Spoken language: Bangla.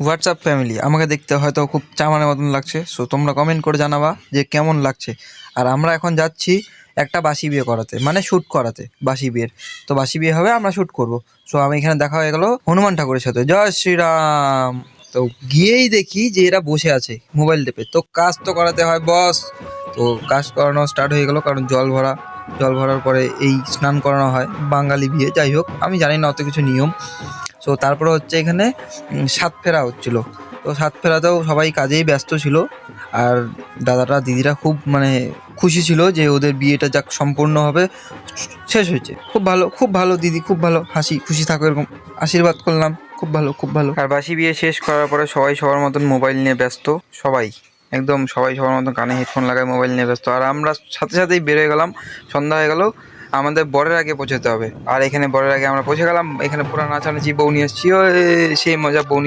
হোয়াটসঅ্যাপ ফ্যামিলি আমাকে দেখতে হয়তো খুব চামানের মতন লাগছে, সো তোমরা কমেন্ট করে জানাবা যে কেমন লাগছে। আর আমরা এখন যাচ্ছি একটা বাসি বিয়ে করাতে, মানে শ্যুট করাতে বাসি বিয়ের। তো বাসি বিয়ে হবে, আমরা শ্যুট করব। সো আমি এখানে দেখা হয়ে গেল হনুমান ঠাকুরের সাথে, জয় শ্রীরাম। তো গিয়েই দেখি যে এরা বসে আছে মোবাইল টেপে। তো কাজ তো করাতে হয় বস। তো কাজ করানো স্টার্ট হয়ে গেল, কারণ জল ভরার পরে এই স্নান করানো হয় বাঙালি বিয়ে। যাই হোক, আমি জানি না অত কিছু নিয়ম। সো তারপরে হচ্ছে এখানে সাত ফেরা হচ্ছিল। তো সাত ফেরাতেও সবাই কাজেই ব্যস্ত ছিল। আর দাদারা দিদিরা খুব মানে খুশি ছিল যে ওদের বিয়েটা যাক সম্পূর্ণভাবে শেষ হয়েছে। খুব ভালো দিদি, খুব ভালো, হাসি খুশি থাকো এরকম আশীর্বাদ করলাম। খুব ভালো, খুব ভালো। আর বাসি বিয়ে শেষ করার পরে সবাই সবার মতন মোবাইল নিয়ে ব্যস্ত। সবাই সবার মতন কানে হেডফোন লাগায় মোবাইল নিয়ে ব্যস্ত। আর আমরা সাথে সাথেই বের হয়ে গেলাম, সন্ধ্যা হয়ে গেল। আমাদের বরের আগে পৌঁছাতে হবে। আর এখানে বরের আগে আমরা পৌঁছে গেলাম। এখানে পুরো নাচানাচি, বউ নিয়ে এসেছি, সেই মজা বউ